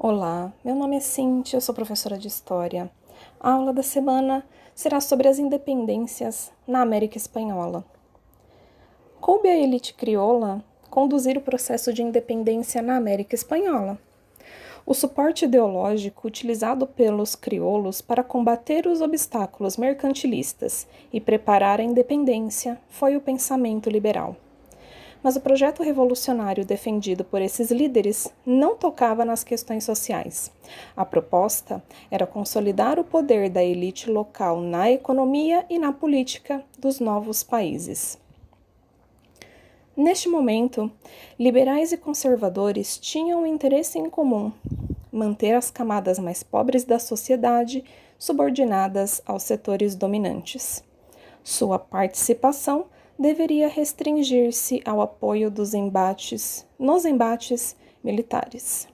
Olá, meu nome é Cintia, eu sou professora de História. A aula da semana será sobre as independências na América Espanhola. Coube à elite crioula conduzir o processo de independência na América Espanhola. O suporte ideológico utilizado pelos crioulos para combater os obstáculos mercantilistas e preparar a independência foi o pensamento liberal. Mas o projeto revolucionário defendido por esses líderes não tocava nas questões sociais. A proposta era consolidar o poder da elite local na economia e na política dos novos países. Neste momento, liberais e conservadores tinham um interesse em comum: manter as camadas mais pobres da sociedade subordinadas aos setores dominantes. Sua participação deveria restringir-se ao apoio nos embates militares.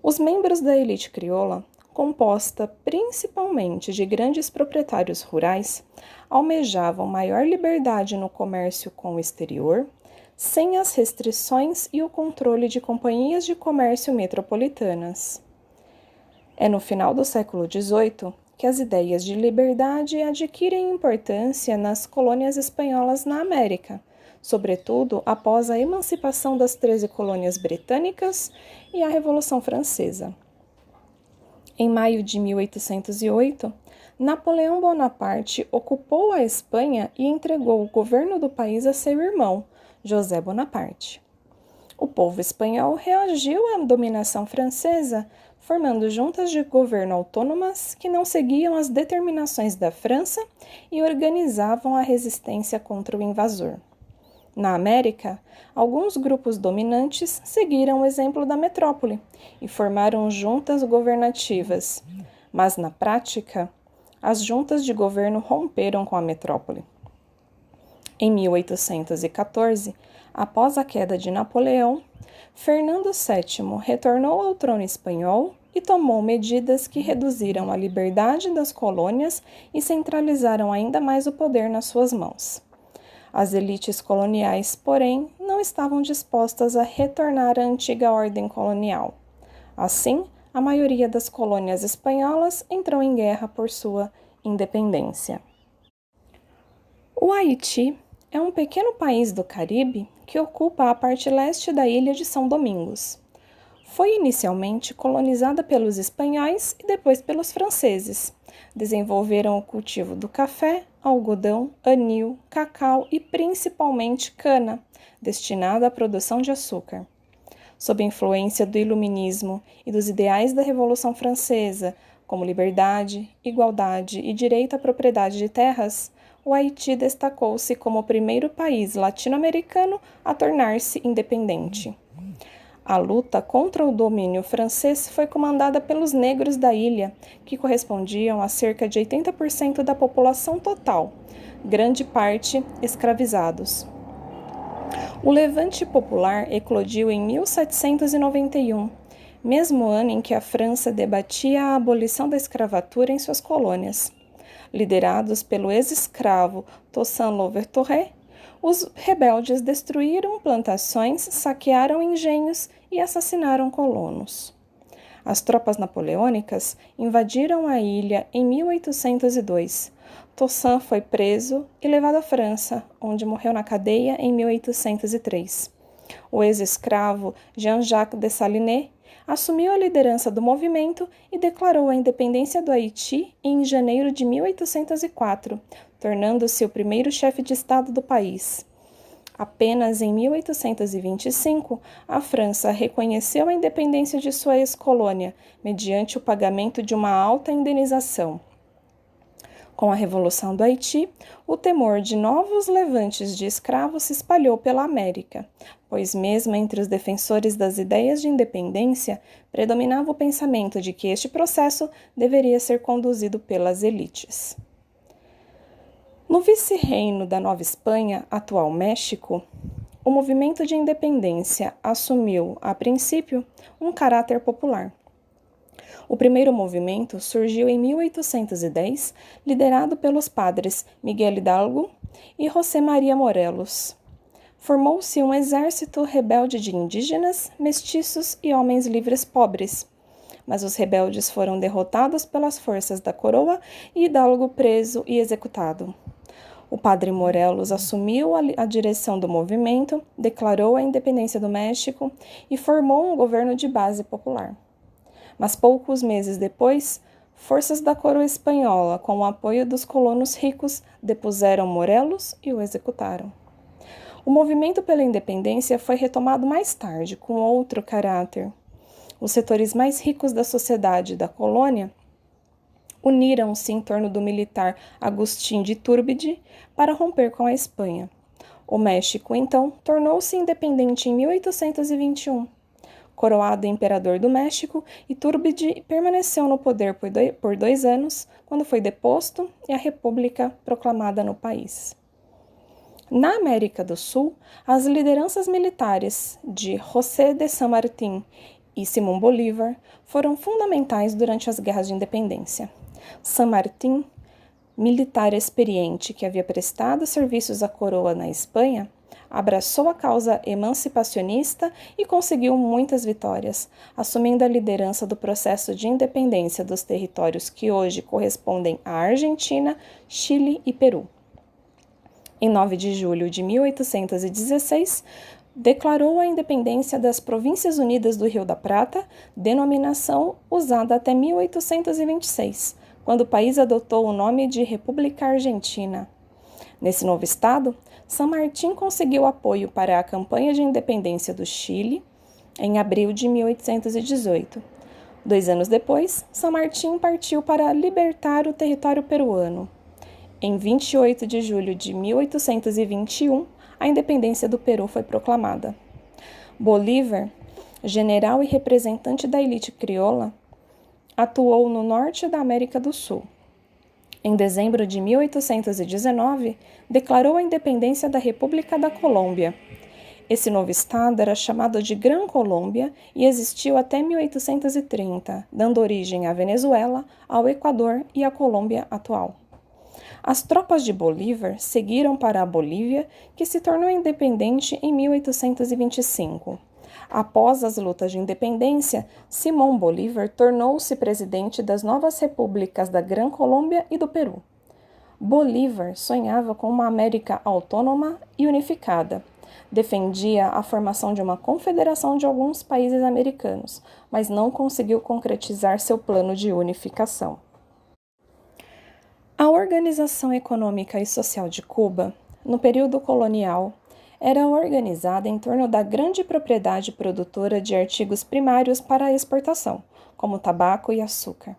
Os membros da elite crioula, composta principalmente de grandes proprietários rurais, almejavam maior liberdade no comércio com o exterior, sem as restrições e o controle de companhias de comércio metropolitanas. É no final do século XVIII que as ideias de liberdade adquirem importância nas colônias espanholas na América, sobretudo após a emancipação das 13 colônias britânicas e a Revolução Francesa. Em maio de 1808, Napoleão Bonaparte ocupou a Espanha e entregou o governo do país a seu irmão, José Bonaparte. O povo espanhol reagiu à dominação francesa, formando juntas de governo autônomas que não seguiam as determinações da França e organizavam a resistência contra o invasor. Na América, alguns grupos dominantes seguiram o exemplo da metrópole e formaram juntas governativas, mas na prática, as juntas de governo romperam com a metrópole. Em 1814, após a queda de Napoleão, Fernando VII retornou ao trono espanhol e tomou medidas que reduziram a liberdade das colônias e centralizaram ainda mais o poder nas suas mãos. As elites coloniais, porém, não estavam dispostas a retornar à antiga ordem colonial. Assim, a maioria das colônias espanholas entrou em guerra por sua independência. O Haiti é um pequeno país do Caribe que ocupa a parte leste da ilha de São Domingos. Foi inicialmente colonizada pelos espanhóis e depois pelos franceses. Desenvolveram o cultivo do café, algodão, anil, cacau e principalmente cana, destinada à produção de açúcar. Sob influência do Iluminismo e dos ideais da Revolução Francesa, como liberdade, igualdade e direito à propriedade de terras, o Haiti destacou-se como o primeiro país latino-americano a tornar-se independente. A luta contra o domínio francês foi comandada pelos negros da ilha, que correspondiam a cerca de 80% da população total, grande parte escravizados. O levante popular eclodiu em 1791, mesmo ano em que a França debatia a abolição da escravatura em suas colônias. Liderados pelo ex-escravo Toussaint Louverture, os rebeldes destruíram plantações, saquearam engenhos e assassinaram colonos. As tropas napoleônicas invadiram a ilha em 1802. Toussaint foi preso e levado à França, onde morreu na cadeia em 1803. O ex-escravo Jean-Jacques Dessalines assumiu a liderança do movimento e declarou a independência do Haiti em janeiro de 1804, tornando-se o primeiro chefe de Estado do país. Apenas em 1825, a França reconheceu a independência de sua ex-colônia, mediante o pagamento de uma alta indenização. Com a Revolução do Haiti, o temor de novos levantes de escravos se espalhou pela América, pois mesmo entre os defensores das ideias de independência, predominava o pensamento de que este processo deveria ser conduzido pelas elites. No vice-reino da Nova Espanha, atual México, o movimento de independência assumiu, a princípio, um caráter popular. O primeiro movimento surgiu em 1810, liderado pelos padres Miguel Hidalgo e José Maria Morelos. Formou-se um exército rebelde de indígenas, mestiços e homens livres pobres. mas os rebeldes foram derrotados pelas forças da coroa e Hidalgo preso e executado. O padre Morelos assumiu a direção do movimento, declarou a independência do México e formou um governo de base popular. Mas poucos meses depois, forças da coroa espanhola, com o apoio dos colonos ricos, depuseram Morelos e o executaram. O movimento pela independência foi retomado mais tarde, com outro caráter. Os setores mais ricos da sociedade da colônia uniram-se em torno do militar Agustín de Iturbide para romper com a Espanha. O México, então, tornou-se independente em 1821. Coroado imperador do México, Iturbide permaneceu no poder por 2 anos, quando foi deposto e a república proclamada no país. Na América do Sul, as lideranças militares de José de San Martín e Simón Bolívar foram fundamentais durante as guerras de independência. San Martín, militar experiente que havia prestado serviços à coroa na Espanha, abraçou a causa emancipacionista e conseguiu muitas vitórias, assumindo a liderança do processo de independência dos territórios que hoje correspondem à Argentina, Chile e Peru. Em 9 de julho de 1816, declarou a independência das Províncias Unidas do Rio da Prata, denominação usada até 1826, quando o país adotou o nome de República Argentina. Nesse novo estado, San Martín conseguiu apoio para a campanha de independência do Chile em abril de 1818. 2 anos depois, San Martín partiu para libertar o território peruano. Em 28 de julho de 1821, a independência do Peru foi proclamada. Bolívar, general e representante da elite crioula, atuou no norte da América do Sul. Em dezembro de 1819, declarou a independência da República da Colômbia. Esse novo estado era chamado de Gran Colômbia e existiu até 1830, dando origem à Venezuela, ao Equador e à Colômbia atual. As tropas de Bolívar seguiram para a Bolívia, que se tornou independente em 1825. Após as lutas de independência, Simón Bolívar tornou-se presidente das novas repúblicas da Gran Colômbia e do Peru. Bolívar sonhava com uma América autônoma e unificada. Defendia a formação de uma confederação de alguns países americanos, mas não conseguiu concretizar seu plano de unificação. A organização econômica e social de Cuba, no período colonial, era organizada em torno da grande propriedade produtora de artigos primários para a exportação, como tabaco e açúcar.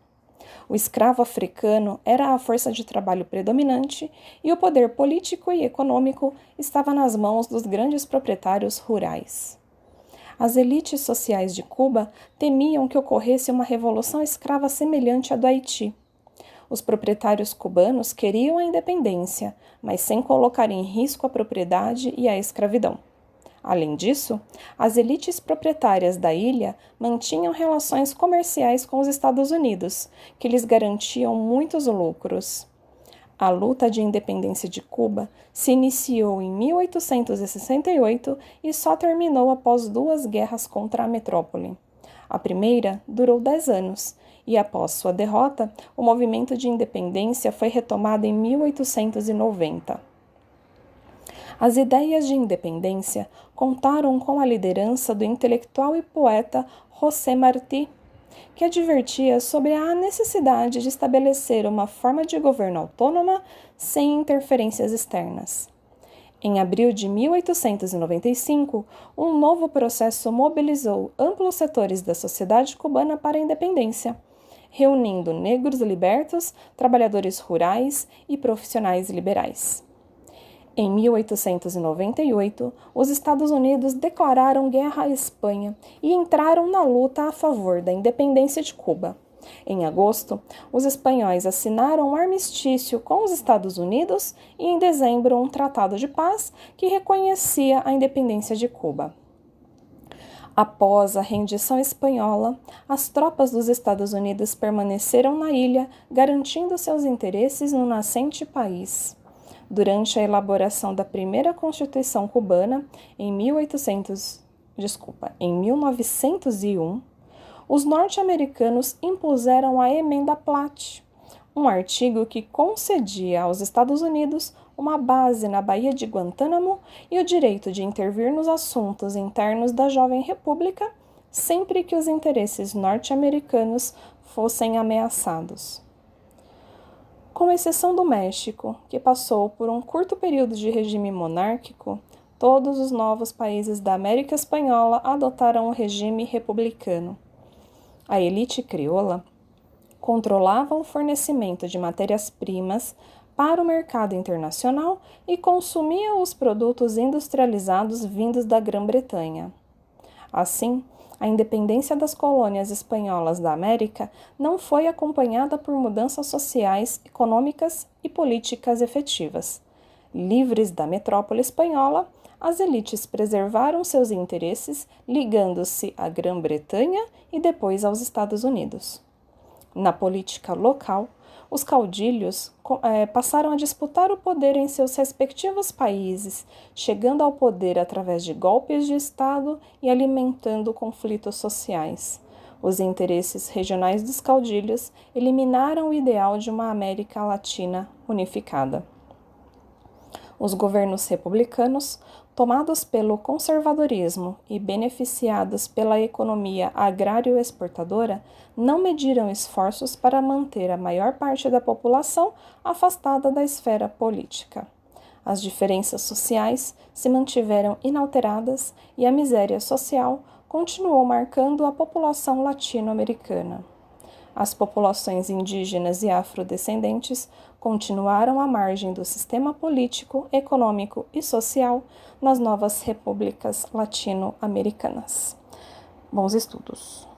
O escravo africano era a força de trabalho predominante e o poder político e econômico estava nas mãos dos grandes proprietários rurais. As elites sociais de Cuba temiam que ocorresse uma revolução escrava semelhante à do Haiti. Os proprietários cubanos queriam a independência, mas sem colocar em risco a propriedade e a escravidão. Além disso, as elites proprietárias da ilha mantinham relações comerciais com os Estados Unidos, que lhes garantiam muitos lucros. A luta de independência de Cuba se iniciou em 1868 e só terminou após 2 guerras contra a metrópole. A primeira durou 10 anos, e após sua derrota, o movimento de independência foi retomado em 1890. As ideias de independência contaram com a liderança do intelectual e poeta José Martí, que advertia sobre a necessidade de estabelecer uma forma de governo autônoma sem interferências externas. Em abril de 1895, um novo processo mobilizou amplos setores da sociedade cubana para a independência, reunindo negros libertos, trabalhadores rurais e profissionais liberais. Em 1898, os Estados Unidos declararam guerra à Espanha e entraram na luta a favor da independência de Cuba. Em agosto, os espanhóis assinaram um armistício com os Estados Unidos e, em dezembro, um tratado de paz que reconhecia a independência de Cuba. Após a rendição espanhola, as tropas dos Estados Unidos permaneceram na ilha, garantindo seus interesses no nascente país. Durante a elaboração da primeira Constituição cubana, em 1901, os norte-americanos impuseram a Emenda Platt, um artigo que concedia aos Estados Unidos uma base na Baía de Guantánamo e o direito de intervir nos assuntos internos da jovem república sempre que os interesses norte-americanos fossem ameaçados. Com exceção do México, que passou por um curto período de regime monárquico, todos os novos países da América Espanhola adotaram o regime republicano. A elite crioula controlava o fornecimento de matérias-primas para o mercado internacional e consumia os produtos industrializados vindos da Grã-Bretanha. Assim, a independência das colônias espanholas da América não foi acompanhada por mudanças sociais, econômicas e políticas efetivas. Livres da metrópole espanhola, as elites preservaram seus interesses, ligando-se à Grã-Bretanha e depois aos Estados Unidos. Na política local, os caudilhos passaram a disputar o poder em seus respectivos países, chegando ao poder através de golpes de Estado e alimentando conflitos sociais. Os interesses regionais dos caudilhos eliminaram o ideal de uma América Latina unificada. Os governos republicanos, tomados pelo conservadorismo e beneficiados pela economia agrário-exportadora, não mediram esforços para manter a maior parte da população afastada da esfera política. As diferenças sociais se mantiveram inalteradas e a miséria social continuou marcando a população latino-americana. As populações indígenas e afrodescendentes continuaram à margem do sistema político, econômico e social nas novas repúblicas latino-americanas. Bons estudos!